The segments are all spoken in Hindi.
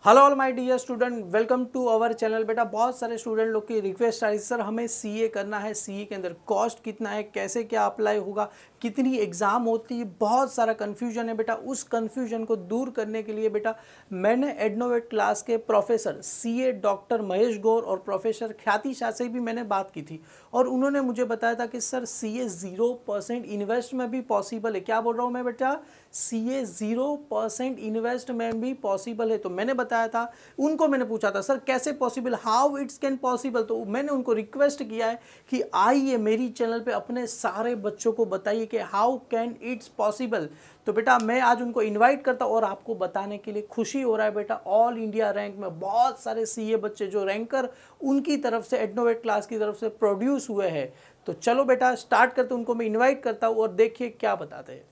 Hello all my dear student, welcome to our channel. बेटा बहुत सारे स्टूडेंट लोग की रिक्वेस्ट आई, सर हमें सीए करना है, सीए के अंदर कॉस्ट कितना है, कैसे क्या अप्लाई होगा, कितनी एग्ज़ाम होती है, बहुत सारा कन्फ्यूजन है बेटा। उस कन्फ्यूजन को दूर करने के लिए बेटा मैंने एडनोवेट क्लास के प्रोफेसर सीए डॉक्टर महेश गौर और प्रोफेसर ख्याति शाह से भी मैंने बात की थी और उन्होंने मुझे बताया था कि सर सीए 0% इन्वेस्ट में भी पॉसिबल है। क्या बोल रहा हूँ मैं बेटा, सीए 0% इन्वेस्ट में भी पॉसिबल है। तो मैंने बताया था, उनको मैंने पूछा था सर कैसे possible, how it's can possible. तो मैंने उनको रिक्वेस्ट किया है कि आइए मेरी चैनल पे अपने सारे बच्चों को बताइए कि हाउ कैन इट्स पॉसिबल। तो बेटा मैं आज उनको इनवाइट करता हूं और आपको बताने के लिए खुशी हो रहा है बेटा, ऑल इंडिया रैंक में बहुत सारे सीए बच्चे जो रैंकर उनकी तरफ से एडनोवेट क्लास की तरफ से प्रोड्यूस हुए हैं। तो चलो बेटा स्टार्ट करते, उनको मैं इन्वाइट करता हूँ और देखिए क्या बताते हैं।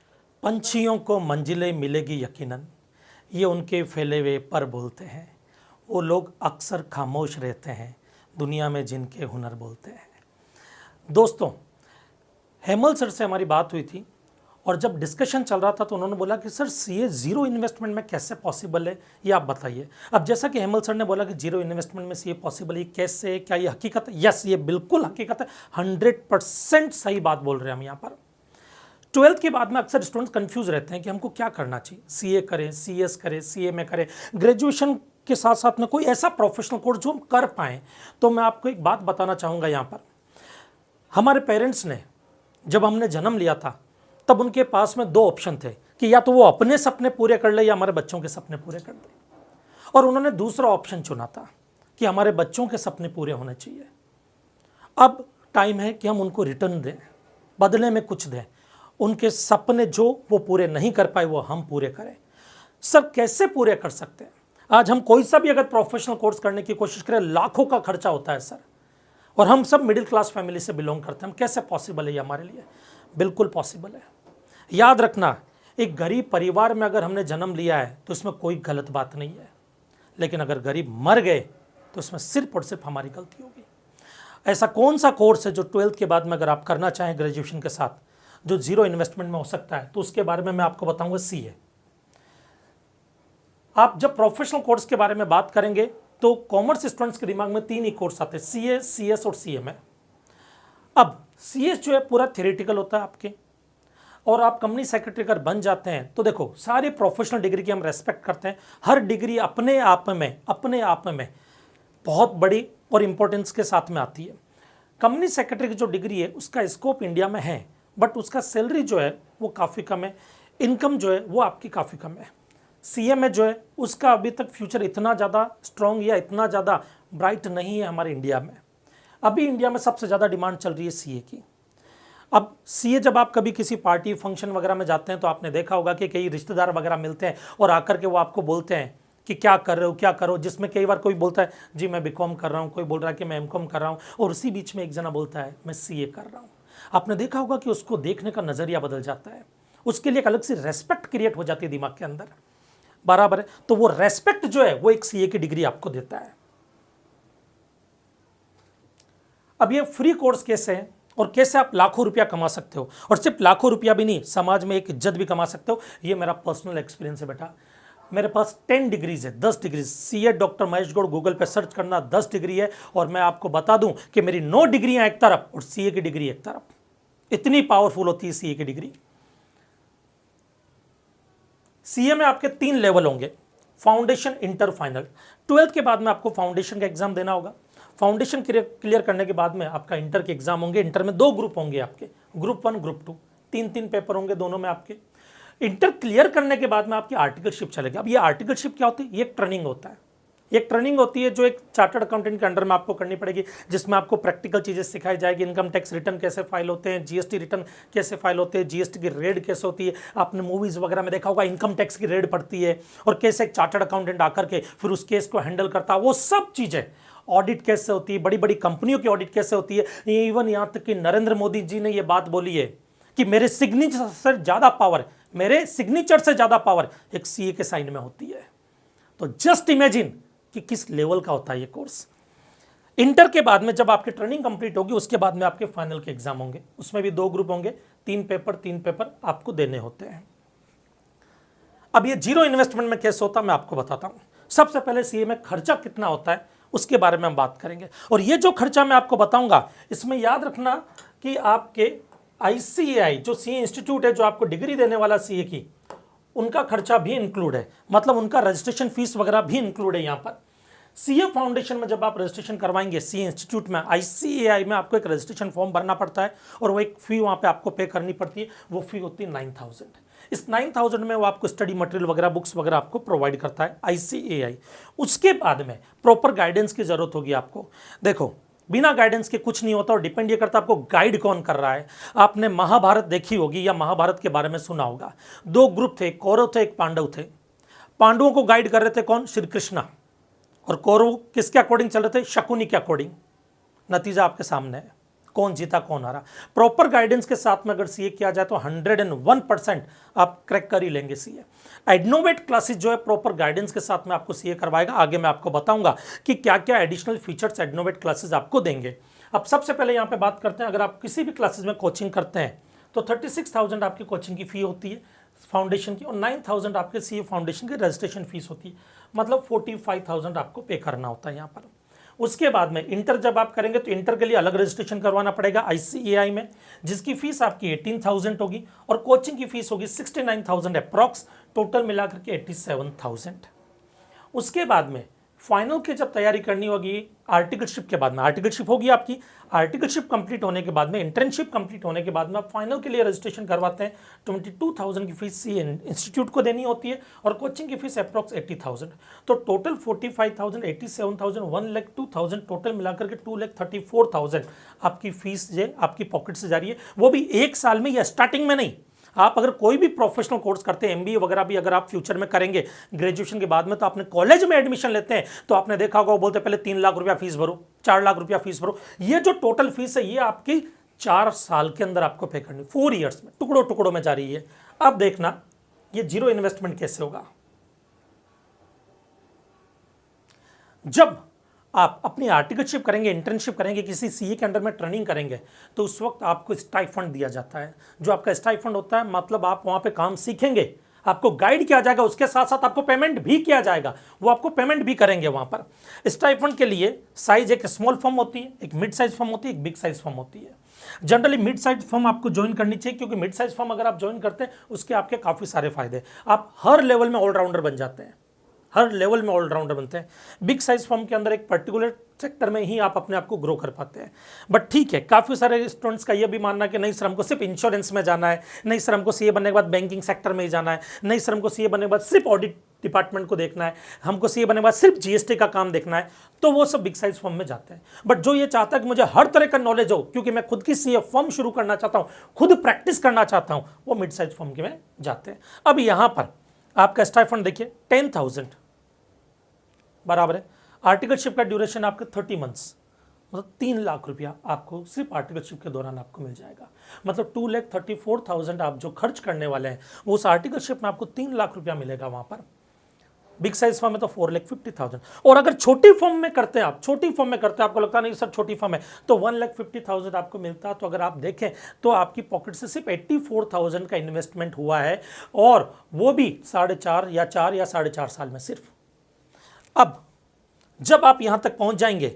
पंछियों को मंजिलें मिलेगी यकीनन, ये उनके फैले हुए पर बोलते हैं। वो लोग अक्सर खामोश रहते हैं, दुनिया में जिनके हुनर बोलते हैं। दोस्तों, हेमल सर से हमारी बात हुई थी और जब डिस्कशन चल रहा था तो उन्होंने बोला कि सर सीए जीरो इन्वेस्टमेंट में कैसे पॉसिबल है, ये आप बताइए। अब जैसा कि हेमल सर ने बोला कि जीरो इन्वेस्टमेंट में सीए पॉसिबल है, कैसे, क्या ये हकीकत है? यस, ये बिल्कुल हकीकत है। 100% सही बात बोल रहे हैं हम यहाँ पर। 12th के बाद में अक्सर स्टूडेंट्स कंफ्यूज रहते हैं कि हमको क्या करना चाहिए, सीए करें, सीएस करें, सीए में करें, ग्रेजुएशन के साथ साथ में कोई ऐसा प्रोफेशनल कोर्स जो हम कर पाएँ। तो मैं आपको एक बात बताना चाहूँगा यहाँ पर। हमारे पेरेंट्स ने जब हमने जन्म लिया था तब उनके पास में दो ऑप्शन थे कि या तो वो अपने सपने पूरे कर ले या हमारे बच्चों के सपने पूरे कर दे, और उन्होंने दूसरा ऑप्शन चुना था कि हमारे बच्चों के सपने पूरे होने चाहिए। अब टाइम है कि हम उनको रिटर्न दें, बदले में कुछ दें। उनके सपने जो वो पूरे नहीं कर पाए वो हम पूरे करें। सर कैसे पूरे कर सकते हैं? आज हम कोई सा भी अगर प्रोफेशनल कोर्स करने की कोशिश करें, लाखों का खर्चा होता है सर, और हम सब मिडिल क्लास फैमिली से बिलोंग करते हैं। हम कैसे पॉसिबल है ये हमारे लिए? बिल्कुल पॉसिबल है। याद रखना, एक गरीब परिवार में अगर हमने जन्म लिया है तो इसमें कोई गलत बात नहीं है, लेकिन अगर गरीब मर गए तो इसमें सिर्फ और सिर्फ हमारी गलती होगी। ऐसा कौन सा कोर्स है जो 12th के बाद में अगर आप करना चाहें ग्रेजुएशन के साथ, जो जीरो इन्वेस्टमेंट में हो सकता है? तो उसके बारे में मैं आपको बताऊंगा सीए। आप जब प्रोफेशनल कोर्स के बारे में बात करेंगे तो कॉमर्स स्टूडेंट्स के दिमाग में तीन ही कोर्स आते हैं, सीए, सीएस और सीएमए। अब सीएस जो है पूरा थ्योरेटिकल होता है आपके, और आप कंपनी सेक्रेटरी अगर बन जाते हैं तो देखो सारी प्रोफेशनल डिग्री की हम रेस्पेक्ट करते हैं। हर डिग्री अपने आप में बहुत बड़ी और इंपॉर्टेंस के साथ में आती है। कंपनी सेक्रेटरी की जो डिग्री है उसका स्कोप इंडिया में है, बट उसका सैलरी जो है वो काफ़ी कम है, इनकम जो है वो आपकी काफ़ी कम है। सीएमए जो है उसका अभी तक फ्यूचर इतना ज़्यादा स्ट्रॉन्ग या इतना ज़्यादा ब्राइट नहीं है हमारे इंडिया में। अभी इंडिया में सबसे ज़्यादा डिमांड चल रही है सीए की। अब सीए जब आप कभी किसी पार्टी फंक्शन वगैरह में जाते हैं तो आपने देखा होगा कि कई रिश्तेदार वगैरह मिलते हैं और आकर के वो आपको बोलते हैं कि क्या कर रहे हो, क्या करो, जिसमें कई बार कोई बोलता है जी मैं बीकॉम कर रहा हूँ, कोई बोल रहा है कि मैं एमकॉम कर रहा हूँ, और उसी बीच में एक जना बोलता है मैं सीए कर रहा हूँ। आपने देखा होगा कि उसको देखने का नज़रिया बदल जाता है, उसके लिए एक अलग सी रेस्पेक्ट क्रिएट हो जाती है दिमाग के अंदर, बराबर है। तो वो रेस्पेक्ट जो है वो एक सीए की डिग्री आपको देता है। अब ये फ्री कोर्स कैसे है और कैसे आप लाखों रुपया कमा सकते हो, और सिर्फ लाखों रुपया भी नहीं, समाज में एक इज्जत भी कमा सकते हो, ये मेरा पर्सनल एक्सपीरियंस है बेटा। मेरे पास 10 डिग्रीज है, 10 degrees. CA doctor Mahesh Gaur Google पे सर्च करना, 10 डिग्री है। और मैं आपको बता दूं कि मेरी 9 डिग्रियां एक तरफ और सीए की डिग्री एक तरफ। इतनी पावरफुल होती है सीए की डिग्री। सीए में आपके 3 लेवल होंगे, फाउंडेशन, इंटर, फाइनल। 12th के बाद में आपको फाउंडेशन का एग्जाम देना होगा। फाउंडेशन क्लियर करने के बाद में आपका इंटर के एग्जाम होंगे। इंटर में 2 ग्रुप होंगे आपके, ग्रुप 1, ग्रुप 2, 3 पेपर होंगे दोनों में आपके। इंटर क्लियर करने के बाद में आपकी आर्टिकलशिप चलेगी। अब ये आर्टिकलशिप क्या होती है? ये एक ट्रेनिंग होता है, एक ट्रेनिंग होती है जो एक चार्टर्ड अकाउंटेंट के अंडर में आपको करनी पड़ेगी, जिसमें आपको प्रैक्टिकल चीज़ें सिखाई जाएगी। इनकम टैक्स रिटर्न कैसे फाइल होते हैं, जीएसटी रिटर्न कैसे फाइल होते हैं, जीएसटी की रेड कैसे होती है। आपने मूवीज़ वगैरह में देखा होगा इनकम टैक्स की रेड पड़ती है, और कैसे एक चार्टर्ड अकाउंटेंट आकर के फिर उस केस को हैंडल करता है। वो सब चीज़ें, ऑडिट कैसे होती है, बड़ी बड़ी कंपनियों की ऑडिट कैसे होती है। इवन यहाँ तक कि नरेंद्र मोदी जी ने ये बात बोली है कि मेरे सिग्नेचर से ज़्यादा पावर, मेरे सिग्नेचर से ज़्यादा पावर एक सीए के साइन में होती है। तो जस्ट इमेजिन कि किस लेवल का होता है ये कोर्स। इंटर के बाद में जब आपकी ट्रेनिंग कंप्लीट होगी उसके बाद में आपके फाइनल के एग्जाम होंगे। उसमें भी 2 ग्रुप होंगे, 3 पेपर आपको देने होते हैं। अब ये जीरो इन्वेस्टमेंट में कैसे होता है मैं आपको बताता हूं। सबसे पहले सीए में खर्चा कितना होता है उसके बारे में हम बात करेंगे। और ये जो खर्चा मैं आपको बताऊंगा, इसमें याद रखना कि आपके ICAI जो सीए इंस्टीट्यूट है, जो आपको डिग्री देने वाला सीए की, उनका खर्चा भी इंक्लूड है, मतलब उनका रजिस्ट्रेशन फीस वगैरह भी इंक्लूड है यहाँ पर। सीए फाउंडेशन में जब आप रजिस्ट्रेशन करवाएंगे सीए इंस्टीट्यूट में, ICAI में, आपको एक रजिस्ट्रेशन फॉर्म भरना पड़ता है और वो एक फ़ी वहाँ पे आपको पे करनी पड़ती है। वो फ़ी होती है 9,000। इस 9,000 में वो आपको स्टडी मटेरियल वगैरह, बुक्स वगैरह आपको प्रोवाइड करता है ICAI। उसके बाद में प्रॉपर गाइडेंस की ज़रूरत होगी आपको। देखो, बिना गाइडेंस के कुछ नहीं होता और डिपेंड ये करता है आपको गाइड कौन कर रहा है। आपने महाभारत देखी होगी या महाभारत के बारे में सुना होगा। 2 ग्रुप थे, कौरव थे, एक पांडव थे। पांडवों को गाइड कर रहे थे कौन? श्री कृष्णा। और कौरव किसके अकॉर्डिंग चल रहे थे? शकुनी के अकॉर्डिंग। नतीजा आपके सामने है, कौन जीता कौन हारा। प्रॉपर गाइडेंस के साथ में अगर सीए किया जाए तो 101% आप क्रैक कर ही लेंगे सीए। एडनोवेट क्लासेस जो है प्रॉपर गाइडेंस के साथ में आपको सीए करवाएगा। आगे मैं आपको बताऊंगा कि क्या क्या एडिशनल फीचर्स एडनोवेट क्लासेस आपको देंगे। अब सबसे पहले यहाँ पे बात करते हैं, अगर आप किसी भी क्लासेस में कोचिंग करते हैं तो 36,000 आपकी कोचिंग की फ़ी होती है फाउंडेशन की, और 9,000 आपके सीए फाउंडेशन की रजिस्ट्रेशन फीस होती है, मतलब 45,000 आपको पे करना होता है यहाँ पर। उसके बाद में इंटर जब आप करेंगे तो इंटर के लिए अलग रजिस्ट्रेशन करवाना पड़ेगा ICAI में, जिसकी फीस आपकी 18,000 होगी और कोचिंग की फीस होगी 69,000 अप्रॉक्स, टोटल मिलाकर के 87,000। उसके बाद में फाइनल की जब तैयारी करनी होगी आर्टिकलशिप के बाद में, आर्टिकलशिप होगी आपकी, आर्टिकलशिप कंप्लीट होने के बाद में, इंटर्नशिप कंप्लीट होने के बाद में आप फाइनल के लिए रजिस्ट्रेशन करवाते हैं। 22,000 की फीस सी इंस्टीट्यूट को देनी होती है और कोचिंग की फीस अप्रॉक्स 80,000। तो टोटल 45,000, 87,000, 1,02,000, टोटल मिलाकर के 2,34,000 आपकी फीस जो आपकी पॉकेट से जा रही है, वो भी 1 साल में या स्टार्टिंग में नहीं। आप अगर कोई भी प्रोफेशनल कोर्स करते हैं, MBA वगैरह भी अगर आप फ्यूचर में करेंगे ग्रेजुएशन के बाद में, तो आपने कॉलेज में एडमिशन लेते हैं तो आपने देखा होगा वो बोलते पहले 3 लाख रुपया फीस भरो, 4 लाख रुपया फीस भरो। ये जो टोटल फीस है ये आपकी 4 साल के अंदर आपको पे करनी, 4 ईयर्स में, टुकड़ों टुकड़ों में जा रही है। अब देखना ये जीरो इन्वेस्टमेंट कैसे होगा। जब आप अपनी आर्टिकलशिप करेंगे, इंटर्नशिप करेंगे, किसी सीए के अंडर में ट्रेनिंग करेंगे, तो उस वक्त आपको स्टाइफंड दिया जाता है। जो आपका स्टाइफंड होता है, मतलब आप वहाँ पे काम सीखेंगे, आपको गाइड किया जाएगा, उसके साथ साथ आपको पेमेंट भी किया जाएगा, वो आपको पेमेंट भी करेंगे वहाँ पर। स्टाइफंड के लिए साइज एक स्मॉल फर्म होती है, एक मिड साइज फर्म होती है, एक बिग साइज फर्म होती है। जनरली मिड साइज फर्म आपको ज्वाइन करनी चाहिए, क्योंकि मिड साइज फर्म अगर आप ज्वाइन करते हैं उसके आपके काफ़ी सारे फायदे, आप हर लेवल में ऑलराउंडर बन जाते हैं, हर लेवल में ऑलराउंडर बनते हैं। बिग साइज फर्म के अंदर एक पर्टिकुलर सेक्टर में ही आप अपने आप को ग्रो कर पाते हैं। बट ठीक है, काफ़ी सारे स्टूडेंट्स का ये भी मानना है कि नहीं सर हमको सिर्फ इंश्योरेंस में जाना है, नहीं सर हमको सीए बनने के बाद बैंकिंग सेक्टर में ही जाना है, नहीं सर हमको सीए बनने के बाद सिर्फ ऑडिट डिपार्टमेंट को देखना है, हमको सीए बनने के बाद सिर्फ GST का काम देखना है, तो वो सब बिग साइज फर्म में जाते हैं। बट जो ये चाहता है कि मुझे हर तरह का नॉलेज हो, क्योंकि मैं खुद की सीए फर्म शुरू करना चाहता हूँ, खुद प्रैक्टिस करना चाहता हूँ, वो मिड साइज फर्म के में जाते हैं। अब यहाँ पर आपका स्टाइफंड देखिए 10,000 बराबर है। आर्टिकलशिप का ड्यूरेशन आपका 30 मंथ्स, मतलब 3 लाख रुपया आपको सिर्फ आर्टिकलशिप के दौरान आपको मिल जाएगा। मतलब 2,34,000 आप जो खर्च करने वाले हैं वो उस आर्टिकलशिप में आपको 3 लाख रुपया मिलेगा वहाँ पर। बिग साइज फर्म में तो 4,50,000। और अगर छोटी फर्म में करते हैं आप, छोटी फर्म में करते हैं, आपको लगता नहीं सर छोटी फर्म है, तो 1,50,000 आपको मिलता है। तो अगर आप देखें तो आपकी पॉकेट से सिर्फ 84,000 का इन्वेस्टमेंट हुआ है, और वो भी 4.5 या 4 या 4.5 साल में सिर्फ। अब जब आप यहां तक पहुंच जाएंगे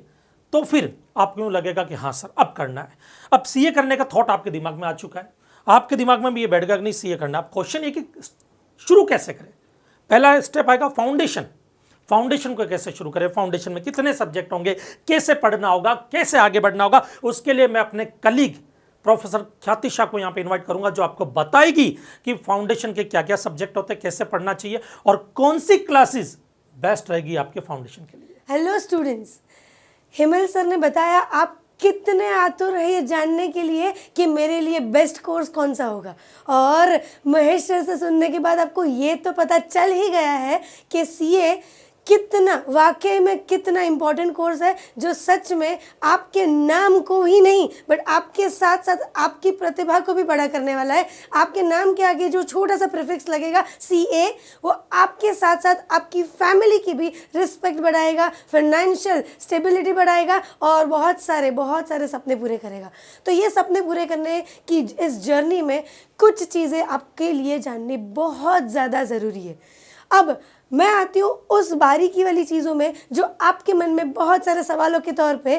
तो फिर आपको यूं लगेगा कि हाँ सर अब करना है। अब सीए करने का थॉट आपके दिमाग में आ चुका है, आपके दिमाग में भी ये बैठ गया कि नहीं सीए करना। अब क्वेश्चन ये कि शुरू कैसे करें। पहला स्टेप आएगा फाउंडेशन। फाउंडेशन को कैसे शुरू करें, फाउंडेशन में कितने सब्जेक्ट होंगे, कैसे पढ़ना होगा, कैसे आगे बढ़ना होगा। उसके लिए मैं अपने कलीग प्रोफेसर ख्याति शाह को यहाँ पे इनवाइट करूंगा, जो आपको बताएगी कि फाउंडेशन के क्या क्या सब्जेक्ट होते हैं, कैसे पढ़ना चाहिए और कौन सी क्लासेस बेस्ट रहेगी आपके फाउंडेशन के लिए। हेलो स्टूडेंट्स, हिमल सर ने बताया आप कितने आतुर हैं ये जानने के लिए कि मेरे लिए बेस्ट कोर्स कौन सा होगा, और महेश सर से सुनने के बाद आपको ये तो पता चल ही गया है कि सीए कितना वाकई में कितना इम्पोर्टेंट कोर्स है, जो सच में आपके नाम को ही नहीं बट आपके साथ साथ आपकी प्रतिभा को भी बड़ा करने वाला है। आपके नाम के आगे जो छोटा सा प्रीफिक्स लगेगा CA, वो आपके साथ साथ आपकी फैमिली की भी रिस्पेक्ट बढ़ाएगा, फाइनेंशियल स्टेबिलिटी बढ़ाएगा और बहुत सारे सपने पूरे करेगा। तो ये सपने पूरे करने की इस जर्नी में कुछ चीज़ें आपके लिए जाननी बहुत ज़्यादा ज़रूरी है। अब मैं आती हूँ उस बारीकी वाली चीज़ों में जो आपके मन में बहुत सारे सवालों के तौर पे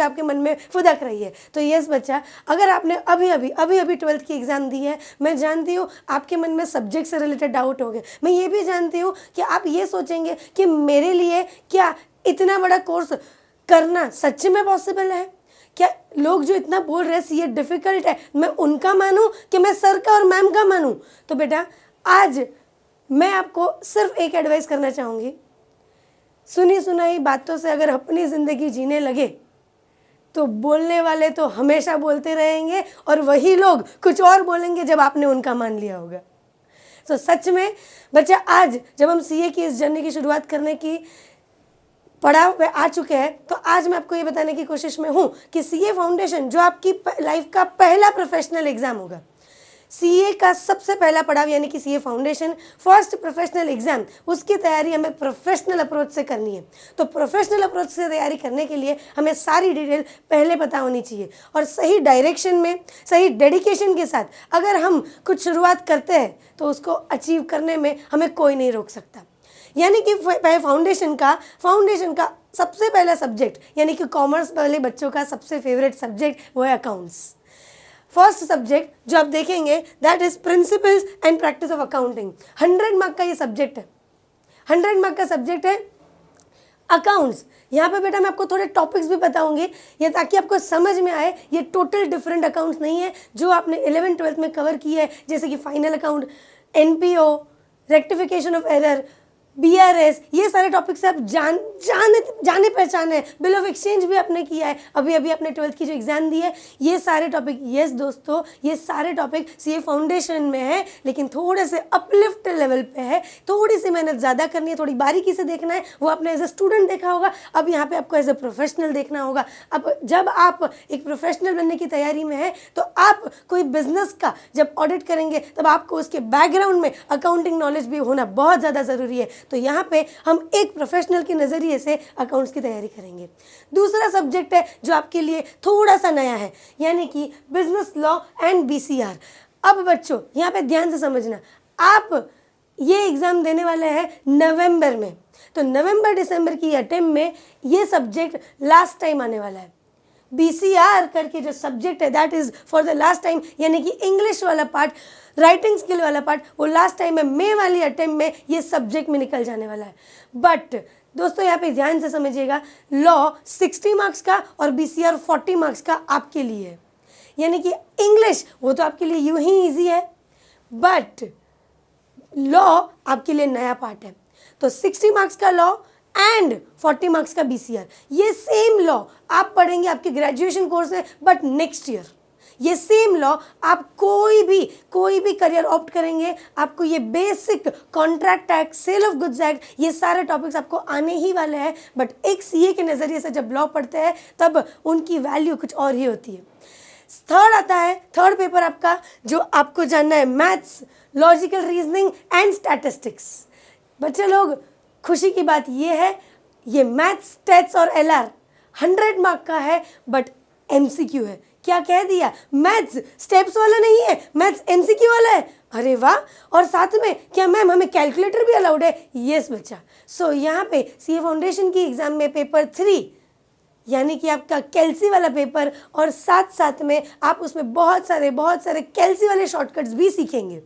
आपके मन में फुदक रही है। तो यस बच्चा, अगर आपने अभी 12th की एग्ज़ाम दी है, मैं जानती हूँ आपके मन में सब्जेक्ट से रिलेटेड डाउट होंगे। मैं ये भी जानती हूँ कि आप ये सोचेंगे कि मेरे लिए क्या इतना बड़ा कोर्स करना सच में पॉसिबल है? क्या लोग जो इतना बोल रहे हैं सीए डिफ़िकल्ट है, मैं उनका मानूं कि मैं सर का और मैम का मानूं? तो बेटा, आज मैं आपको सिर्फ एक एडवाइस करना चाहूँगी। सुनी सुनाई बातों से अगर अपनी ज़िंदगी जीने लगे तो बोलने वाले तो हमेशा बोलते रहेंगे और वही लोग कुछ और बोलेंगे जब आपने उनका मान लिया होगा। तो सच में बच्चा, आज जब हम सीए की इस जर्नी की शुरुआत करने की पड़ाव पे आ चुके हैं, तो आज मैं आपको ये बताने की कोशिश में हूँ कि सीए फाउंडेशन जो आपकी लाइफ का पहला प्रोफेशनल एग्ज़ाम होगा, सीए का सबसे पहला पड़ाव यानी कि CA foundation first professional exam, उसकी तैयारी हमें प्रोफेशनल अप्रोच से करनी है। तो प्रोफेशनल अप्रोच से तैयारी करने के लिए हमें सारी डिटेल पहले पता होनी चाहिए और सही डायरेक्शन में, सही डेडिकेशन के साथ अगर हम कुछ शुरुआत करते हैं तो उसको अचीव करने में हमें कोई नहीं रोक सकता। यानी कि फाउंडेशन का सबसे पहला सब्जेक्ट, यानी कि कॉमर्स वाले बच्चों का सबसे फेवरेट सब्जेक्ट वो है अकाउंट्स। फर्स्ट सब्जेक्ट जो आप देखेंगे that is principles and practice of accounting. 100 mark का ये सब्जेक्ट है, 100 मार्क का सब्जेक्ट है अकाउंट्स। यहाँ पे बेटा मैं आपको थोड़े टॉपिक्स भी बताऊंगी ये ताकि आपको समझ में आए ये टोटल डिफरेंट अकाउंट्स नहीं है जो आपने 11th-12th में कवर किया है, जैसे कि final account, NPO, rectification of error, BRS, ये सारे टॉपिक से आप जाने पहचाने। बिल ऑफ एक्सचेंज भी आपने किया है, अभी आपने 12th की जो एग्ज़ाम दी है। ये सारे टॉपिक, यस दोस्तों, ये सारे टॉपिक सीए फाउंडेशन में है, लेकिन थोड़े से अपलिफ्ट लेवल पे है। थोड़ी सी मेहनत ज़्यादा करनी है, थोड़ी बारीकी से देखना है। वो आपने एज ए स्टूडेंट देखा होगा, अब यहाँ पे आपको एज ए प्रोफेशनल देखना होगा। अब जब आप एक प्रोफेशनल बनने की तैयारी में है तो आप कोई बिजनेस का जब ऑडिट करेंगे तब आपको उसके बैकग्राउंड में अकाउंटिंग नॉलेज भी होना बहुत ज़्यादा ज़रूरी है। तो यहाँ पे हम एक प्रोफेशनल के नज़रिए से अकाउंट्स की तैयारी करेंगे। दूसरा सब्जेक्ट है जो आपके लिए थोड़ा सा नया है, यानी कि बिजनेस लॉ एंड बीसीआर। अब बच्चों यहाँ पे ध्यान से समझना, आप ये एग्ज़ाम देने वाले हैं नवंबर में, तो नवंबर दिसंबर की अटेम्प्ट में ये सब्जेक्ट लास्ट टाइम आने वाला है। बीसीआर करके जो सब्जेक्ट है that is for the last time, यानी कि इंग्लिश वाला पार्ट, राइटिंग स्किल वाला पार्ट, वो लास्ट टाइम में मे वाली अटेम्प्ट में ये सब्जेक्ट में निकल जाने वाला है। बट दोस्तों यहाँ पे ध्यान से समझिएगा, लॉ 60 मार्क्स का और बीसीआर 40 मार्क्स का आपके लिए है। यानी कि इंग्लिश वो तो आपके लिए यूं ही ईजी है, बट लॉ आपके लिए नया पार्ट है। तो 60 मार्क्स का लॉ एंड 40 मार्क्स का बीसीआर, ये सेम लॉ आप पढ़ेंगे आपके ग्रेजुएशन कोर्स में, बट नेक्स्ट ईयर ये सेम लॉ आप कोई भी करियर ऑप्ट करेंगे, आपको ये basic contract act, sale of goods act, ये सारे टॉपिक्स आपको आने ही वाले हैं। बट एक सीए के नज़रिए से जब लॉ पढ़ते हैं तब उनकी वैल्यू कुछ और ही होती है। थर्ड आता है, थर्ड पेपर आपका जो आपको जानना है, maths, logical reasoning and statistics. बच्चे लोग, खुशी की बात ये है, ये मैथ्स, स्टैट्स और एलआर 100 मार्क का है, बट एमसीक्यू है। क्या कह दिया, मैथ्स स्टेप्स वाला नहीं है, मैथ्स एमसीक्यू वाला है। अरे वाह, और साथ में क्या मैम हमें कैलकुलेटर भी अलाउड है? यस बच्चा। सो यहाँ पे सीए फाउंडेशन की एग्ज़ाम में पेपर 3 यानी कि आपका कैल्सी वाला पेपर, और साथ में आप उसमें बहुत सारे कैल्सी वाले शॉर्टकट्स भी सीखेंगे।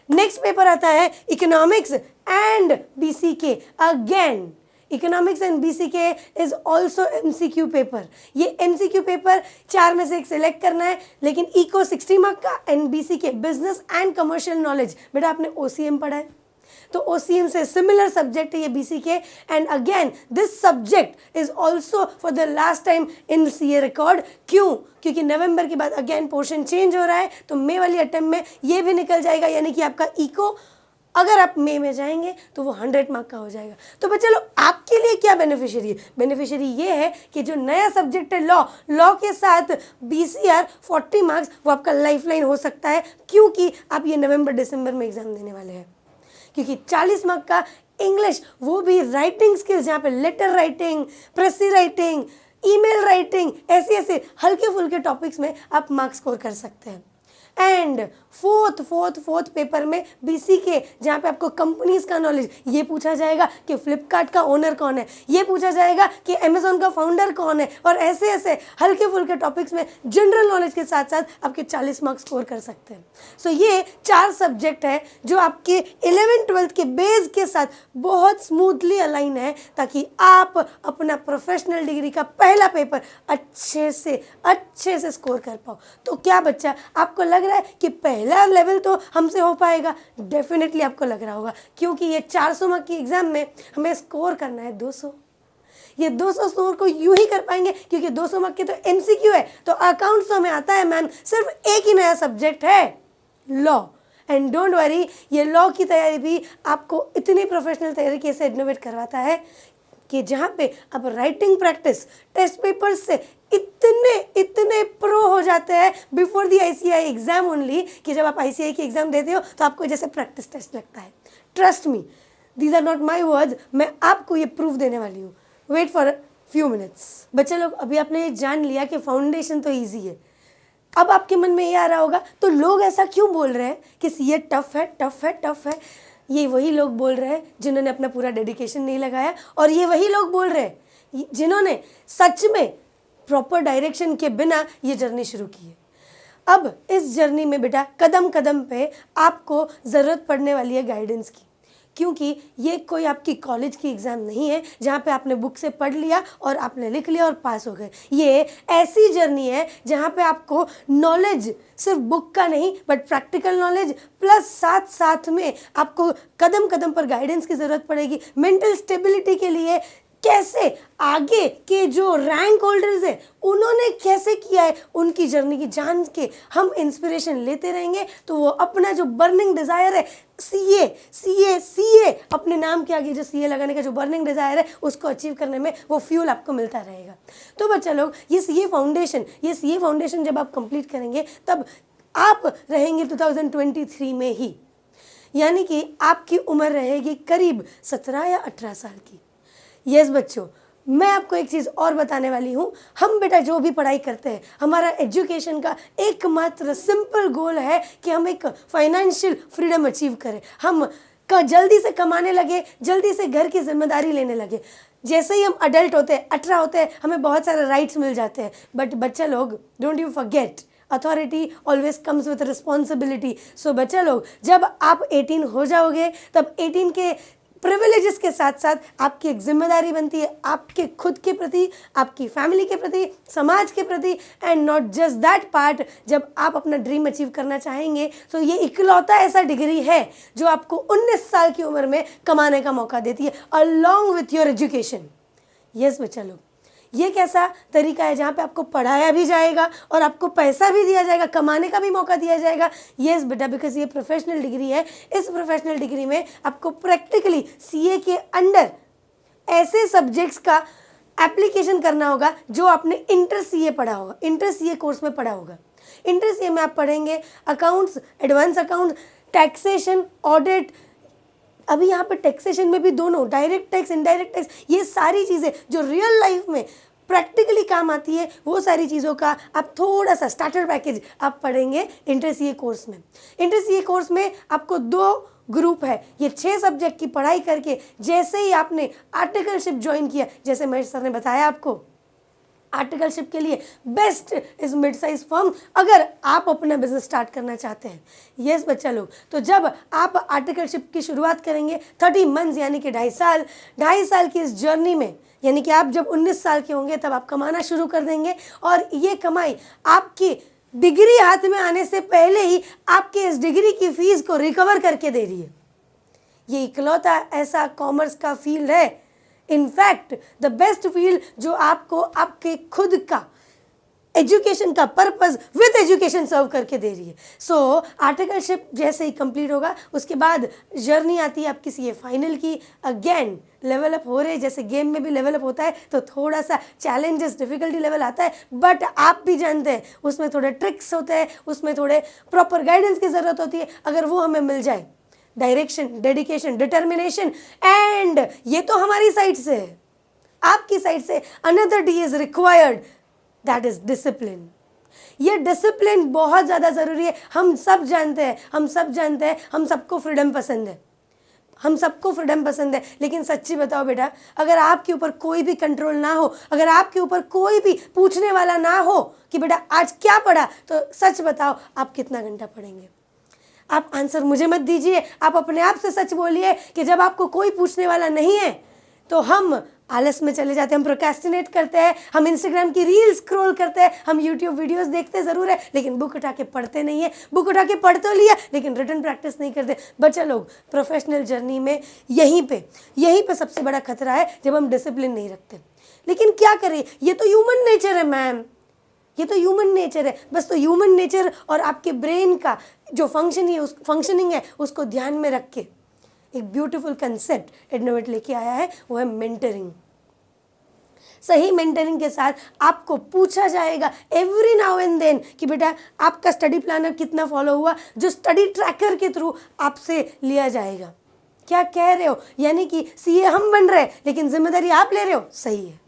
नेक्स्ट पेपर आता है economics and BCK. Again economics and BCK is also MCQ paper. ये एमसीक्यू पेपर 4 में से एक सिलेक्ट करना है, लेकिन इको 60 मार्क का and BCK business and commercial knowledge. बेटा आपने ओसीएम पढ़ा है, तो ओसीएम से सिमिलर सब्जेक्ट है ये BCK, and again this subject is also for the last time in CA record. क्यों? क्योंकि नवंबर के बाद अगेन पोर्शन चेंज हो रहा है, तो मे वाली अटेम्प्ट में ये भी निकल जाएगा, यानी कि आपका इको अगर आप मे में जाएंगे तो वो 100 मार्क का हो जाएगा। तो बच्चे लोग, आपके लिए क्या बेनिफिशियरी है? बेनिफिशियरी ये है कि जो नया सब्जेक्ट है लॉ के साथ बीसीआर 40 मार्क्स वो आपका लाइफलाइन हो सकता है, क्योंकि आप ये नवंबर दिसंबर में एग्जाम देने वाले हैं। क्योंकि 40 मार्क का इंग्लिश, वो भी राइटिंग स्किल्स, जहाँ पे letter writing, precis writing, email writing, ऐसे हल्के फुल्के टॉपिक्स में आप मार्क्स स्कोर कर सकते हैं। एंड फोर्थ पेपर में BCK, जहाँ पे आपको कंपनीज का नॉलेज, ये पूछा जाएगा कि फ्लिपकार्ट का ओनर कौन है, ये पूछा जाएगा कि अमेजोन का फाउंडर कौन है, और ऐसे ऐसे हल्के फुल्के टॉपिक्स में जनरल नॉलेज के साथ साथ आपके 40 मार्क्स स्कोर कर सकते हैं। सो ये 4 सब्जेक्ट है जो आपके 11th-12th के बेस के साथ बहुत स्मूथली अलाइन है, ताकि आप अपना प्रोफेशनल डिग्री का पहला पेपर अच्छे से स्कोर कर पाओ। तो क्या बच्चा, आपको लग रहा है कि पहला लेवल तो हमसे हो पाएगा? डेफिनेटली आपको लग रहा होगा, क्योंकि ये 400 मार्क की एग्जाम में हमें स्कोर करना है 200। ये 200 स्कोर को यूं ही कर पाएंगे क्योंकि 200 मार्क के तो MCQ है, तो अकाउंट्स तो हमें आता है मैम, सिर्फ एक ही नया सब्जेक्ट है, लॉ। एंड डोंट वरी, ये लॉ की तैयारी भी आपको इतनी प्रोफेशनल तरीके से इनोवेट करवाता है कि जहाँ पे आप राइटिंग प्रैक्टिस टेस्ट पेपर्स से इतने प्रो हो जाते हैं before the ICAI exam only, कि जब आप ICAI की एग्जाम देते हो तो आपको जैसे प्रैक्टिस टेस्ट लगता है। Trust me, these are not my words, मैं आपको ये प्रूफ देने वाली हूँ। Wait for few minutes. बच्चे लोग, अभी आपने ये जान लिया कि फाउंडेशन तो ईजी है। अब आपके मन में ये आ रहा होगा, तो लोग ऐसा क्यों बोल रहे हैं कि CA टफ है। ये वही लोग बोल रहे हैं जिन्होंने अपना पूरा डेडिकेशन नहीं लगाया, और ये वही लोग बोल रहे हैं जिन्होंने सच में प्रॉपर डायरेक्शन के बिना ये जर्नी शुरू की है। अब इस जर्नी में बेटा कदम कदम पे आपको ज़रूरत पड़ने वाली है गाइडेंस की, क्योंकि ये कोई आपकी कॉलेज की एग्ज़ाम नहीं है जहाँ पे आपने बुक से पढ़ लिया और आपने लिख लिया और पास हो गए। ये ऐसी जर्नी है जहाँ पे आपको नॉलेज सिर्फ बुक का नहीं बट प्रैक्टिकल नॉलेज प्लस साथ में आपको कदम कदम पर गाइडेंस की ज़रूरत पड़ेगी। मेंटल स्टेबिलिटी के लिए कैसे आगे के जो रैंक होल्डर्स हैं उन्होंने कैसे किया है, उनकी जर्नी की जान के हम इंस्पिरेशन लेते रहेंगे, तो वो अपना जो बर्निंग डिज़ायर है CA अपने नाम के आगे जो CA लगाने का जो बर्निंग डिज़ायर है उसको अचीव करने में वो फ्यूल आपको मिलता रहेगा। तो बच्चा लोग, ये CA फाउंडेशन जब आप कंप्लीट करेंगे तब आप रहेंगे 2023 में ही, यानी कि आपकी उम्र रहेगी करीब 17 या 18 साल की। यस बच्चों, मैं आपको एक चीज़ और बताने वाली हूँ। हम बेटा जो भी पढ़ाई करते हैं, हमारा एजुकेशन का एकमात्र सिंपल गोल है कि हम एक फाइनेंशियल फ्रीडम अचीव करें, हम जल्दी से कमाने लगे, जल्दी से घर की जिम्मेदारी लेने लगे। जैसे ही हम अडल्ट होते हैं, 18 होते हैं, हमें बहुत सारे राइट्स मिल जाते हैं। बट बच्चा लोग, don't you forget, authority always comes with responsibility. So बच्चा लोग, जब आप 18 हो जाओगे तब 18 के प्रिविलेजेस के साथ साथ आपकी एक जिम्मेदारी बनती है आपके खुद के प्रति, आपकी फैमिली के प्रति, समाज के प्रति, and not just that part. जब आप अपना ड्रीम अचीव करना चाहेंगे तो ये इकलौता ऐसा डिग्री है जो आपको 19 साल की उम्र में कमाने का मौका देती है along with your education. Yes बच्चा लोग, ये कैसा तरीका है जहाँ पे आपको पढ़ाया भी जाएगा और आपको पैसा भी दिया जाएगा, कमाने का भी मौका दिया जाएगा। यस बेटा, बिकॉज ये प्रोफेशनल डिग्री है। इस प्रोफेशनल डिग्री में आपको प्रैक्टिकली CA के अंडर ऐसे सब्जेक्ट्स का एप्लीकेशन करना होगा जो आपने इंटर CA पढ़ा होगा, इंटर CA कोर्स में पढ़ा होगा। इंटर CA में आप पढ़ेंगे accounts, advance account, taxation, audit. अभी यहाँ पे टैक्सेशन में भी दोनों, डायरेक्ट टैक्स, इनडायरेक्ट टैक्स, ये सारी चीज़ें जो रियल लाइफ में प्रैक्टिकली काम आती है, वो सारी चीज़ों का आप थोड़ा सा स्टार्टर पैकेज आप पढ़ेंगे इंटर CA कोर्स में। इंटर CA कोर्स में आपको 2 ग्रुप है, ये 6 सब्जेक्ट की पढ़ाई करके जैसे ही आपने आर्टिकलशिप ज्वाइन किया, जैसे महेश सर ने बताया आपको, आर्टिकलशिप के लिए best is mid size firm अगर आप अपना बिजनेस स्टार्ट करना चाहते हैं। यस बच्चा लोग, तो जब आप आर्टिकलशिप की शुरुआत करेंगे 30 मंथ्स यानी कि 2.5 साल की इस जर्नी में, यानी कि आप जब 19 साल के होंगे तब आप कमाना शुरू कर देंगे, और ये कमाई आपकी डिग्री हाथ में आने से पहले ही आपके इस डिग्री की फीस को रिकवर करके दे रही है। ये इकलौता ऐसा कॉमर्स का फील्ड है, इनफैक्ट द बेस्ट फील्ड जो आपको आपके खुद का एजुकेशन का पर्पस विद एजुकेशन सर्व करके दे रही है। सो आर्टिकलशिप जैसे ही कंप्लीट होगा उसके बाद जर्नी आती है आपकी CA फाइनल की। अगेन लेवल अप हो रहे, जैसे गेम में भी लेवल अप होता है तो थोड़ा सा चैलेंजेस, डिफिकल्टी लेवल आता है, बट आप भी जानते हैं उसमें थोड़े ट्रिक्स होते हैं, उसमें थोड़े प्रॉपर गाइडेंस की ज़रूरत होती है। अगर वो हमें मिल जाए, डायरेक्शन, डेडिकेशन, डिटर्मिनेशन, एंड ये तो हमारी साइड से है, आपकी साइड से another D is required, that is discipline. ये डिसिप्लिन बहुत ज़्यादा ज़रूरी है। हम सब जानते हैं, हम सबको फ्रीडम पसंद है, हम सबको फ्रीडम पसंद है, लेकिन सच्ची बताओ बेटा, अगर आपके ऊपर कोई भी कंट्रोल ना हो, अगर आपके ऊपर कोई भी पूछने वाला ना हो कि बेटा आज क्या पढ़ा, तो सच बताओ आप कितना घंटा पढ़ेंगे? आप आंसर मुझे मत दीजिए, आप अपने आप से सच बोलिए कि जब आपको कोई पूछने वाला नहीं है तो हम आलस में चले जाते हैं, हम प्रोक्रेस्टिनेट करते हैं, हम इंस्टाग्राम की रील स्क्रॉल करते हैं, हम यूट्यूब वीडियोस देखते ज़रूर है लेकिन बुक उठा के पढ़ते नहीं है, बुक उठा के पढ़ तो लिया लेकिन रिटन प्रैक्टिस नहीं करते। बच्चा लोग, प्रोफेशनल जर्नी में यहीं पे सबसे बड़ा खतरा है जब हम डिसिप्लिन नहीं रखते। लेकिन क्या करें, ये तो ह्यूमन नेचर है मैम, ये तो ह्यूमन नेचर है। बस तो ह्यूमन नेचर और आपके ब्रेन का जो फंक्शनिंग है उसको ध्यान में रख के एक ब्यूटीफुल कंसेप्ट एडनोवेट लेके आया है, वो है मेंटरिंग। सही मेंटरिंग के साथ आपको पूछा जाएगा एवरी नाउ एंड देन कि बेटा आपका स्टडी प्लानर कितना फॉलो हुआ, जो स्टडी ट्रैकर के थ्रू आपसे लिया जाएगा। क्या कह रहे हो? यानी कि सीए हम बन रहे हैं लेकिन जिम्मेदारी आप ले रहे हो, सही है,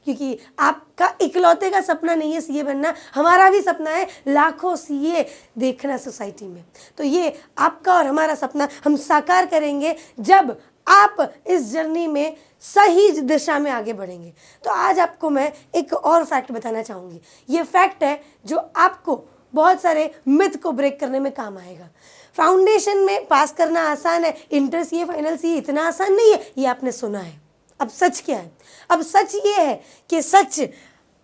क्योंकि आपका इकलौते का सपना नहीं है सीए बनना, हमारा भी सपना है लाखों सीए देखना सोसाइटी में। तो ये आपका और हमारा सपना हम साकार करेंगे जब आप इस जर्नी में सही दिशा में आगे बढ़ेंगे। तो आज आपको मैं एक और फैक्ट बताना चाहूँगी। ये फैक्ट है जो आपको बहुत सारे मिथ को ब्रेक करने में काम आएगा। फाउंडेशन में पास करना आसान है, इंटर सीए फाइनल सीए इतना आसान नहीं है, ये आपने सुना है। अब सच क्या है? अब सच ये है कि सच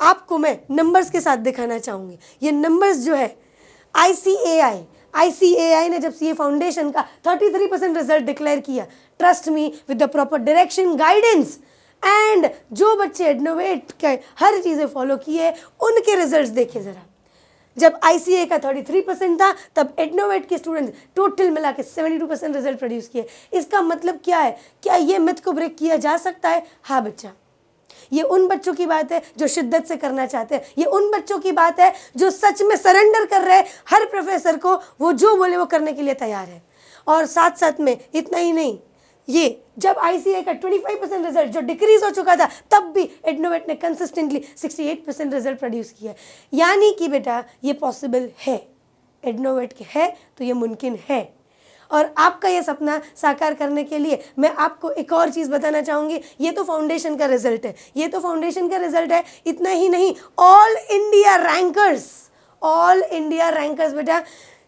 आपको मैं नंबर्स के साथ दिखाना चाहूँगी। ये नंबर्स जो है ICAI ने जब सीए फाउंडेशन का 33% रिजल्ट डिक्लेयर किया, trust me with the proper direction guidance and जो बच्चे एडनोवेट के हर चीज़ें फॉलो किए उनके रिजल्ट्स देखे ज़रा। जब ICAI का 33% था तब एडनोवेट के स्टूडेंट्स टोटल मिला के 72% रिजल्ट प्रोड्यूस किए। इसका मतलब क्या है? क्या ये मिथ को ब्रेक किया जा सकता है? हाँ बच्चा, ये उन बच्चों की बात है जो शिद्दत से करना चाहते हैं, ये उन बच्चों की बात है जो सच में सरेंडर कर रहे हैं हर प्रोफेसर को, वो जो बोले वो करने के लिए तैयार है। और साथ साथ में इतना ही नहीं, ये जब ICAI का 25% रिजल्ट जो डिक्रीज हो चुका था तब भी एडनोवेट ने कंसिस्टेंटली 68% रिजल्ट प्रोड्यूस किया। यानी कि बेटा ये पॉसिबल है, एडनोवेट के है तो ये मुमकिन है। और आपका ये सपना साकार करने के लिए मैं आपको एक और चीज़ बताना चाहूँगी। ये तो फाउंडेशन का रिजल्ट है, ये तो फाउंडेशन का रिजल्ट है। इतना ही नहीं, ऑल इंडिया रैंकर्स बेटा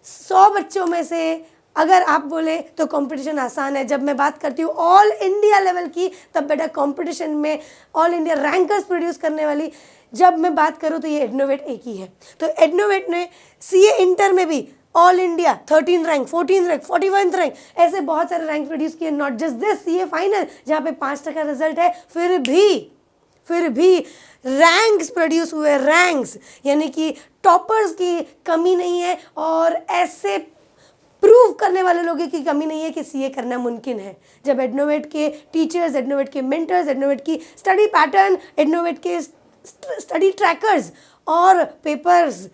100 बच्चों में से अगर आप बोले तो कंपटीशन आसान है। जब मैं बात करती हूँ ऑल इंडिया लेवल की, तब बेटा कंपटीशन में ऑल इंडिया रैंकर्स प्रोड्यूस करने वाली जब मैं बात करूँ तो ये एडनोवेट एक ही है। तो एडनोवेट ने सीए इंटर में भी all India 13 rank, 14 rank, 41 rank, ऐसे बहुत सारे रैंक प्रोड्यूस किए। Not just this, CA final जहाँ पे 5% रिजल्ट है, फिर भी रैंक्स प्रोड्यूस हुए, रैंक्स, यानी कि टॉपर्स की कमी नहीं है और ऐसे प्रूव करने वाले लोगों की कमी नहीं है कि सीए करना मुमकिन है। जब एडनोवेट के टीचर्स, एडनोवेट के मेंटर्स, एडनोवेट की स्टडी पैटर्न, एडनोवेट के स्टडी ट्रैकर्स और पेपर्स,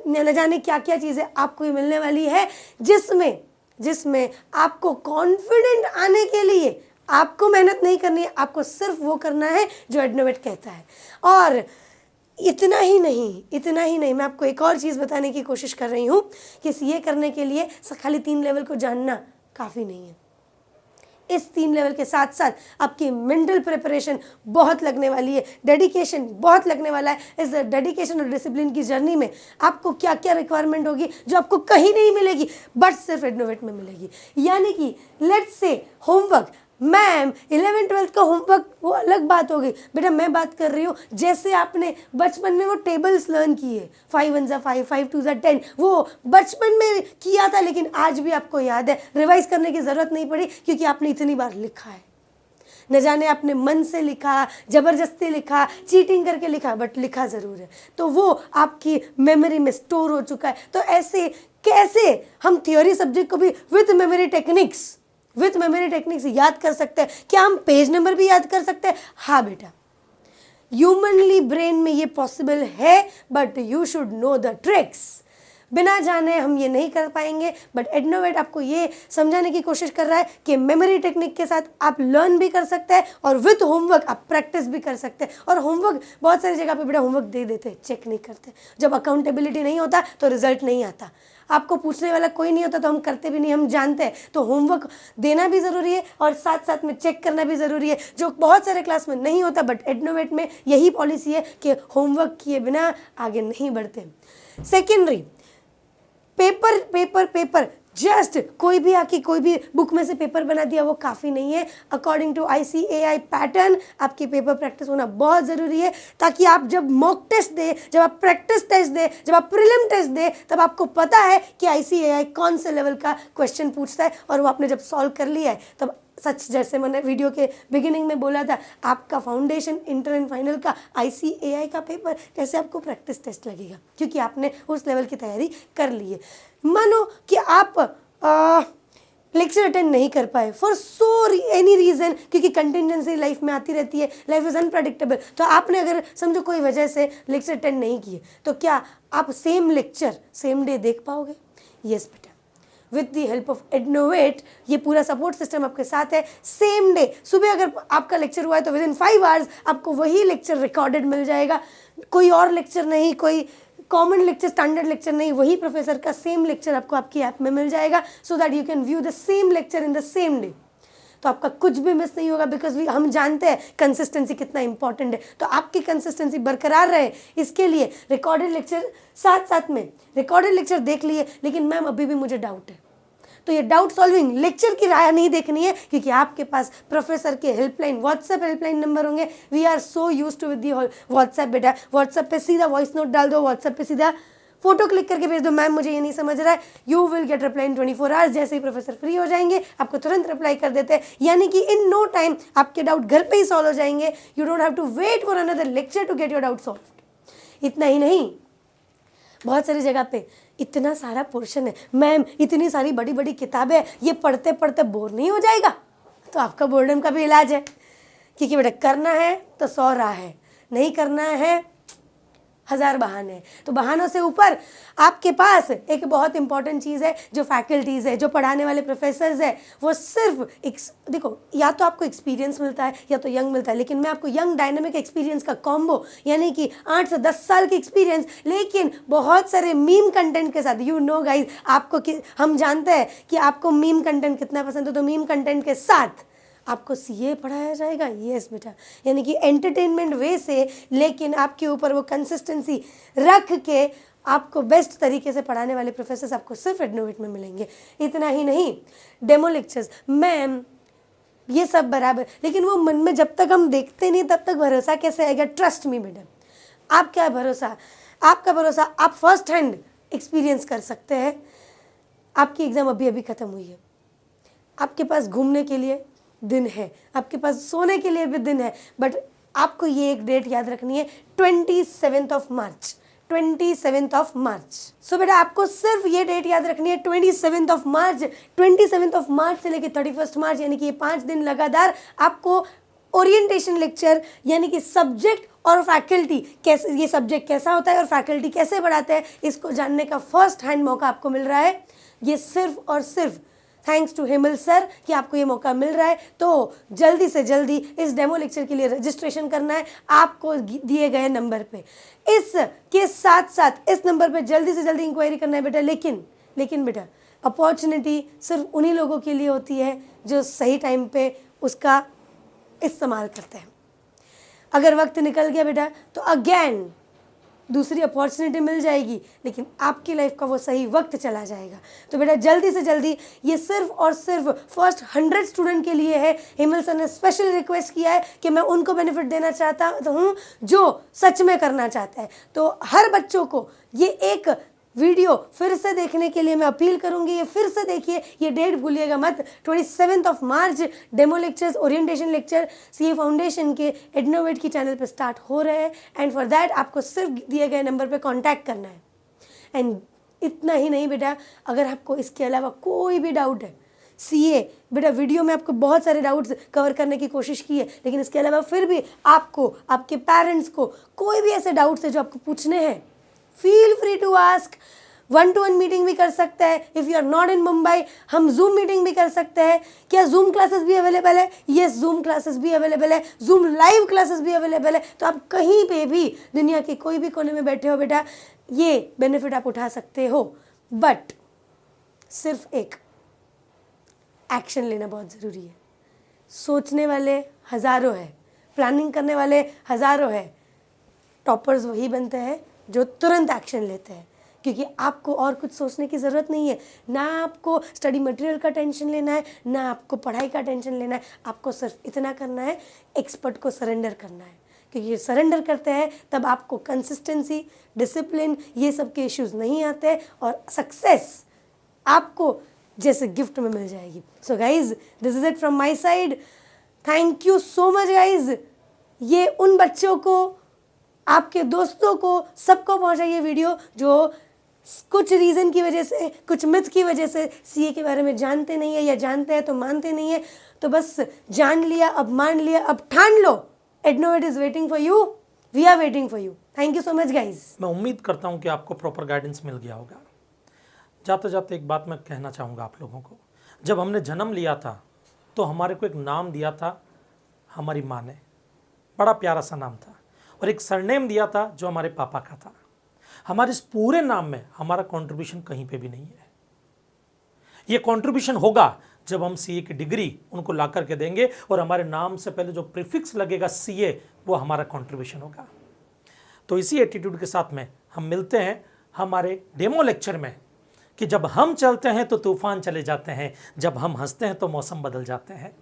न जाने क्या क्या चीज़ें आपको ही मिलने वाली है, जिसमें आपको कॉन्फिडेंट आने के लिए आपको मेहनत नहीं करनी है, आपको सिर्फ वो करना है जो एडनोवेट कहता है। और इतना ही नहीं, मैं आपको एक और चीज़ बताने की कोशिश कर रही हूँ कि सीए करने के लिए खाली 3 लेवल को जानना काफ़ी नहीं है। इस 3 लेवल के साथ साथ आपकी मेंटल प्रिपरेशन बहुत लगने वाली है, डेडिकेशन बहुत लगने वाला है। इस डेडिकेशन और डिसिप्लिन की जर्नी में आपको क्या क्या रिक्वायरमेंट होगी जो आपको कहीं नहीं मिलेगी बट सिर्फ एडनोवेट में मिलेगी। यानी कि let's say homework, ma'am 11th-12th का होमवर्क वो अलग बात हो गई बेटा, मैं बात कर रही हूँ जैसे आपने बचपन में वो टेबल्स लर्न किए, 5 1 5, 5 2 10, वो बचपन में किया था लेकिन आज भी आपको याद है, रिवाइज करने की ज़रूरत नहीं पड़ी क्योंकि आपने इतनी बार लिखा है। न जाने आपने मन से लिखा, ज़बरदस्ती लिखा, चीटिंग करके लिखा, बट लिखा ज़रूर है, तो वो आपकी मेमोरी में स्टोर हो चुका है। तो ऐसे कैसे हम थियोरी सब्जेक्ट को भी विथ मेमोरी टेक्निक्स याद कर सकते हैं? क्या हम पेज नंबर भी याद कर सकते हैं? हाँ बेटा, ह्यूमनली ब्रेन में ये पॉसिबल है, but you should know the tricks. बिना जाने हम ये नहीं कर पाएंगे, बट एडनोवेट आपको ये समझाने की कोशिश कर रहा है कि मेमोरी टेक्निक के साथ आप लर्न भी कर सकते हैं और विथ होमवर्क आप प्रैक्टिस भी कर सकते हैं। और होमवर्क बहुत सारी जगह पे बेटा होमवर्क दे देते, चेक नहीं करते। जब अकाउंटेबिलिटी नहीं होता तो रिजल्ट नहीं आता, आपको पूछने वाला कोई नहीं होता तो हम करते भी नहीं, हम जानते हैं। तो होमवर्क देना भी ज़रूरी है और साथ साथ में चेक करना भी ज़रूरी है, जो बहुत सारे क्लास में नहीं होता। बट एडनोवेट में यही पॉलिसी है कि होमवर्क किए बिना आगे नहीं बढ़ते। Secondary, paper paper paper, just कोई भी आके कोई भी बुक में से पेपर बना दिया वो काफ़ी नहीं है। अकॉर्डिंग टू ICAI पैटर्न आपकी पेपर प्रैक्टिस होना बहुत ज़रूरी है, ताकि आप जब मॉक टेस्ट दे, जब आप प्रैक्टिस टेस्ट दे, जब आप प्रीलिम टेस्ट दे, तब आपको पता है कि ICAI कौन से लेवल का क्वेश्चन पूछता है। और वो आपने जब सॉल्व कर लिया है तब सच, जैसे मैंने वीडियो के बिगिनिंग में बोला था, आपका फाउंडेशन, इंटर एंड फाइनल का ICAI का पेपर जैसे आपको प्रैक्टिस टेस्ट लगेगा, क्योंकि आपने उस लेवल की तैयारी कर ली है। मानो कि आप लेक्चर अटेंड नहीं कर पाए फॉर एनी रीज़न, क्योंकि कंटिजेंसी लाइफ में आती रहती है, लाइफ इज़ अनप्रेडिक्टेबल। तो आपने अगर समझो कोई वजह से लेक्चर अटेंड नहीं किए, तो क्या आप सेम लेक्चर सेम डे देख पाओगे? यस बेटा, विद दी हेल्प ऑफ एडनोवेट ये पूरा सपोर्ट सिस्टम आपके साथ है। सेम डे सुबह अगर आपका लेक्चर हुआ है तो विद इन 5 आवर्स आपको वही लेक्चर रिकॉर्डेड मिल जाएगा। कोई और लेक्चर नहीं, कोई कॉमन लेक्चर, स्टैंडर्ड लेक्चर नहीं, वही प्रोफेसर का सेम लेक्चर आपको आपकी ऐप में मिल जाएगा, so that you can view the same lecture in the same day. तो आपका कुछ भी मिस नहीं होगा, बिकॉज हम जानते हैं कंसिस्टेंसी कितना इंपॉर्टेंट है। तो आपकी कंसिस्टेंसी बरकरार रहे, इसके लिए रिकॉर्डेड लेक्चर साथ साथ में रिकॉर्डेड लेक्चर देख लिए, लेकिन मैम अभी भी मुझे डाउट है, तो ये डाउट सॉल्विंग लेक्चर की राह नहीं देखनी है, क्योंकि आपके पास प्रोफेसर के हेल्पलाइन, व्हाट्सएप हेल्पलाइन नंबर होंगे। We are so used to with the WhatsApp बेटा। व्हाट्सएप पे सीधा वॉइस नोट डाल दो, व्हाट्सएप पे सीधा फोटो क्लिक करके भेज दो, मैम मुझे ये नहीं समझ रहा है, you will get reply in 24 hours. जैसे ही प्रोफेसर फ्री हो जाएंगे आपको तुरंत रिप्लाई कर देते हैं, यानी कि इन नो टाइम आपके डाउट घर पे ही सॉल्व हो जाएंगे। You don't have to wait for another lecture to get your doubt solve. इतना ही नहीं, बहुत सारी जगह पे इतना सारा पोर्शन है, मैम इतनी सारी बड़ी बड़ी किताबें, ये पढ़ते पढ़ते बोर नहीं हो जाएगा? तो आपका बोर्डम का भी इलाज है, क्योंकि बेटा करना है तो 100 राह है, नहीं करना है 1000 बहाने। तो बहानों से ऊपर आपके पास एक बहुत इंपॉर्टेंट चीज़ है, जो फैकल्टीज़ है, जो पढ़ाने वाले प्रोफेसर्स है, वो सिर्फ देखो, या तो आपको एक्सपीरियंस मिलता है या तो यंग मिलता है, लेकिन मैं आपको यंग डायनामिक एक्सपीरियंस का कॉम्बो, यानी कि 8 से 10 साल की एक्सपीरियंस, लेकिन बहुत सारे मीम कंटेंट के साथ। यू नो गाइज, आपको हम जानते हैं कि आपको मीम कंटेंट कितना पसंद है, तो मीम कंटेंट के साथ आपको CA पढ़ाया जाएगा। यस बेटा, यानी कि एंटरटेनमेंट वे से, लेकिन आपके ऊपर वो कंसिस्टेंसी रख के आपको बेस्ट तरीके से पढ़ाने वाले प्रोफेसर्स आपको सिर्फ एडनोवेट में मिलेंगे। इतना ही नहीं, डेमो लेक्चर्स, मैम ये सब बराबर, लेकिन वो मन में जब तक हम देखते नहीं तब तक भरोसा कैसे आएगा? ट्रस्ट मी मैडम, आप क्या भरोसा, आपका भरोसा आप फर्स्ट हैंड एक्सपीरियंस कर सकते हैं। आपकी एग्ज़ाम अभी अभी ख़त्म हुई है, आपके पास घूमने के लिए दिन है, आपके पास सोने के लिए भी दिन है, बट आपको ये एक डेट याद रखनी है, 27th of March। 27th of March। सो बेटा आपको सिर्फ ये डेट याद रखनी है, 27th of March। 27th of March से लेकर 31st March, यानी कि ये 5 दिन लगातार आपको ओरिएंटेशन लेक्चर, यानी कि सब्जेक्ट और फैकल्टी कैसे, ये सब्जेक्ट कैसा होता है और फैकल्टी कैसे पढ़ाते हैं, इसको जानने का फर्स्ट हैंड मौका आपको मिल रहा है। ये सिर्फ और सिर्फ थैंक्स टू हिमल सर कि आपको ये मौका मिल रहा है। तो जल्दी से जल्दी इस डेमो लेक्चर के लिए रजिस्ट्रेशन करना है आपको दिए गए नंबर पे। इसके साथ साथ इस नंबर पे जल्दी से जल्दी इंक्वायरी करना है बेटा। लेकिन बेटा अपॉर्चुनिटी सिर्फ उन्हीं लोगों के लिए होती है जो सही टाइम पे उसका इस्तेमाल करते हैं। अगर वक्त निकल गया बेटा तो अगेन दूसरी अपॉर्चुनिटी मिल जाएगी, लेकिन आपकी लाइफ का वो सही वक्त चला जाएगा। तो बेटा जल्दी से जल्दी, ये सिर्फ और सिर्फ फर्स्ट 100 स्टूडेंट के लिए है। हिमल सर ने स्पेशल रिक्वेस्ट किया है कि मैं उनको बेनिफिट देना चाहता हूँ जो सच में करना चाहता है। तो हर बच्चों को ये एक वीडियो फिर से देखने के लिए मैं अपील करूंगी, ये फिर से देखिए, ये डेट भूलिएगा मत। 27th of March demo lectures, orientation lecture CA foundation के एडनोवेट की चैनल पे स्टार्ट हो रहे हैं, एंड फॉर दैट आपको सिर्फ दिए गए नंबर पे कांटेक्ट करना है। एंड इतना ही नहीं बेटा, अगर आपको इसके अलावा कोई भी डाउट है, CA बेटा वीडियो में आपको बहुत सारे डाउट्स कवर करने की कोशिश की है, लेकिन इसके अलावा फिर भी आपको, आपके पेरेंट्स को कोई भी ऐसे डाउट्स है जो आपको पूछने हैं, feel free to ask. 1-to-1 meeting भी कर सकते हैं। If you are not in Mumbai, हम जूम मीटिंग भी कर सकते हैं। क्या जूम क्लासेस भी अवेलेबल है? यस, जूम क्लासेस भी अवेलेबल है, जूम लाइव क्लासेस भी अवेलेबल है। तो आप कहीं पे भी दुनिया के कोई भी कोने में बैठे हो बेटा, ये बेनिफिट आप उठा सकते हो। बट सिर्फ एक एक्शन लेना बहुत ज़रूरी है। सोचने वाले हज़ारों हैं, प्लानिंग करने वाले हज़ारों हैं, टॉपर्स वही बनते हैं जो तुरंत एक्शन लेते हैं, क्योंकि आपको और कुछ सोचने की ज़रूरत नहीं है। ना आपको स्टडी मटेरियल का टेंशन लेना है, ना आपको पढ़ाई का टेंशन लेना है। आपको सिर्फ इतना करना है, एक्सपर्ट को सरेंडर करना है, क्योंकि ये सरेंडर करते हैं तब आपको कंसिस्टेंसी, डिसिप्लिन, ये सब के इश्यूज़ नहीं आते और सक्सेस आपको जैसे गिफ्ट में मिल जाएगी। So guys, this is it from my side. Thank you so much guys. ये उन बच्चों को, आपके दोस्तों को, सबको पहुंचाइए वीडियो जो कुछ रीज़न की वजह से, कुछ मिथ की वजह से सीए के बारे में जानते नहीं है, या जानते हैं तो मानते नहीं है। तो बस जान लिया, अब मान लिया, अब ठान लो, Adnovate is waiting for you, we are waiting for you. Thank you so much guys. मैं उम्मीद करता हूँ कि आपको प्रॉपर गाइडेंस मिल गया होगा। जाते जाते एक बात मैं कहना चाहूँगा आप लोगों को। जब हमने जन्म लिया था तो हमारे को एक नाम दिया था हमारी माँ ने, बड़ा प्यारा सा नाम था, और एक सरनेम दिया था जो हमारे पापा का था। हमारे इस पूरे नाम में हमारा कंट्रीब्यूशन कहीं पे भी नहीं है। ये कंट्रीब्यूशन होगा जब हम सीए की डिग्री उनको ला करके देंगे, और हमारे नाम से पहले जो प्रीफिक्स लगेगा सीए, वो हमारा कंट्रीब्यूशन होगा। तो इसी एटीट्यूड के साथ में हम मिलते हैं हमारे डेमो लेक्चर में, कि जब हम चलते हैं तो तूफान चले जाते हैं, जब हम हंसते हैं तो मौसम बदल जाते हैं।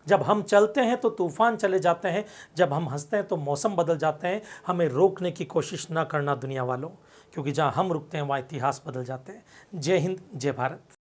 जब हम चलते हैं तो तूफान चले जाते हैं, जब हम हंसते हैं तो मौसम बदल जाते हैं। हमें रोकने की कोशिश ना करना दुनिया वालों, क्योंकि जहाँ हम रुकते हैं वहाँ इतिहास बदल जाते हैं। जय हिंद, जय भारत।